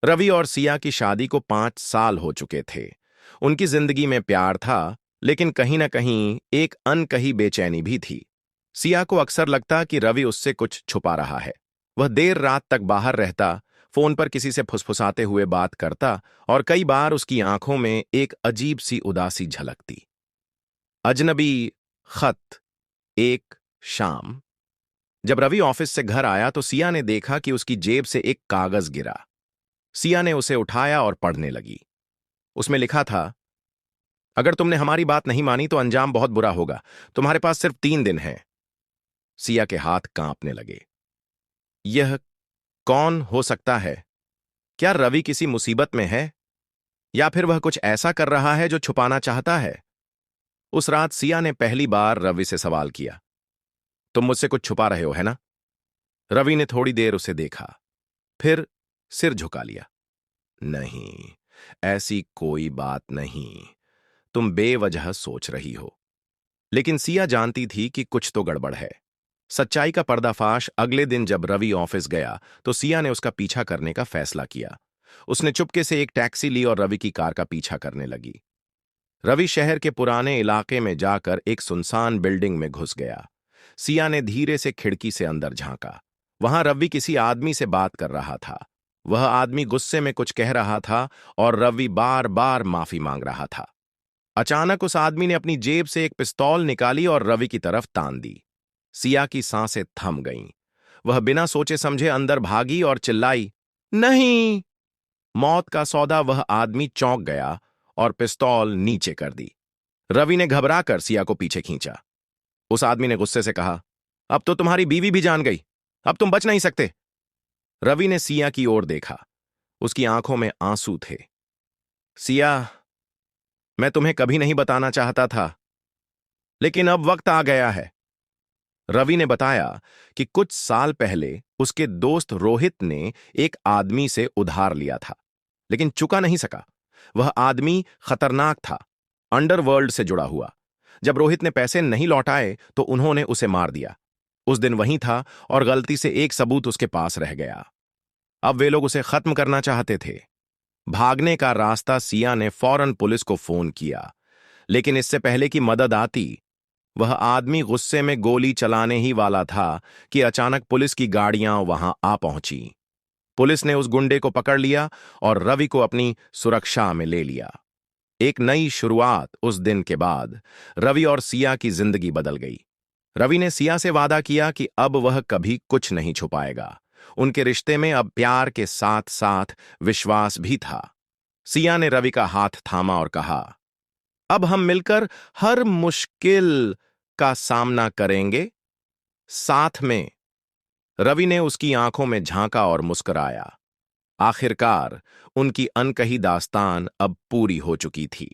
रवि और सिया की शादी को 5 साल हो चुके थे। उनकी जिंदगी में प्यार था, लेकिन कहीं न कहीं एक अनकही बेचैनी भी थी। सिया को अक्सर लगता कि रवि उससे कुछ छुपा रहा है। वह देर रात तक बाहर रहता, फोन पर किसी से फुसफुसाते हुए बात करता और कई बार उसकी आंखों में एक अजीब सी उदासी झलकती। अजनबी खत। एक शाम जब रवि ऑफिस से घर आया तो सिया ने देखा कि उसकी जेब से एक कागज गिरा। सिया ने उसे उठाया और पढ़ने लगी। उसमें लिखा था, अगर तुमने हमारी बात नहीं मानी तो अंजाम बहुत बुरा होगा। तुम्हारे पास सिर्फ 3 दिन हैं। सिया के हाथ कांपने लगे। यह कौन हो सकता है? क्या रवि किसी मुसीबत में है, या फिर वह कुछ ऐसा कर रहा है जो छुपाना चाहता है? उस रात सिया ने पहली बार रवि से सवाल किया, तुम मुझसे कुछ छुपा रहे हो, है ना? रवि ने थोड़ी देर उसे देखा, फिर सिर झुका लिया। नहीं, ऐसी कोई बात नहीं। तुम बेवजह सोच रही हो। लेकिन सिया जानती थी कि कुछ तो गड़बड़ है। सच्चाई का पर्दाफाश अगले दिन जब रवि ऑफिस गया तो सिया ने उसका पीछा करने का फैसला किया। उसने चुपके से एक टैक्सी ली और रवि की कार का पीछा करने लगी। रवि शहर के पुराने इलाके में जाकर एक सुनसान बिल्डिंग में घुस गया। सिया ने धीरे से खिड़की से अंदर झांका। वहां रवि किसी आदमी से बात कर रहा था। वह आदमी गुस्से में कुछ कह रहा था और रवि बार बार माफी मांग रहा था। अचानक उस आदमी ने अपनी जेब से एक पिस्तौल निकाली और रवि की तरफ तान दी। सिया की सांसें थम गईं। वह बिना सोचे समझे अंदर भागी और चिल्लाई, नहीं! मौत का सौदा। वह आदमी चौंक गया और पिस्तौल नीचे कर दी। रवि ने घबराकर सिया को पीछे खींचा। उस आदमी ने गुस्से से कहा, अब तो तुम्हारी बीवी भी जान गई। अब तुम बच नहीं सकते। रवि ने सिया की ओर देखा। उसकी आंखों में आंसू थे। सिया, मैं तुम्हें कभी नहीं बताना चाहता था, लेकिन अब वक्त आ गया है। रवि ने बताया कि कुछ साल पहले उसके दोस्त रोहित ने एक आदमी से उधार लिया था, लेकिन चुका नहीं सका। वह आदमी खतरनाक था, अंडरवर्ल्ड से जुड़ा हुआ। जब रोहित ने पैसे नहीं लौटाए तो उन्होंने उसे मार दिया। उस दिन वहीं था और गलती से एक सबूत उसके पास रह गया। अब वे लोग उसे खत्म करना चाहते थे। भागने का रास्ता सिया ने फौरन पुलिस को फोन किया, लेकिन इससे पहले कि मदद आती, वह आदमी गुस्से में गोली चलाने ही वाला था कि अचानक पुलिस की गाड़ियां वहां आ पहुंची। पुलिस ने उस गुंडे को पकड़ लिया और रवि को अपनी सुरक्षा में ले लिया। एक नई शुरुआत। उस दिन के बाद रवि और सिया की जिंदगी बदल गई। रवि ने सिया से वादा किया कि अब वह कभी कुछ नहीं छुपाएगा। उनके रिश्ते में अब प्यार के साथ साथ विश्वास भी था। सिया ने रवि का हाथ थामा और कहा, अब हम मिलकर हर मुश्किल का सामना करेंगे, साथ में। रवि ने उसकी आंखों में झांका और मुस्कुराया। आखिरकार उनकी अनकही दास्तान अब पूरी हो चुकी थी।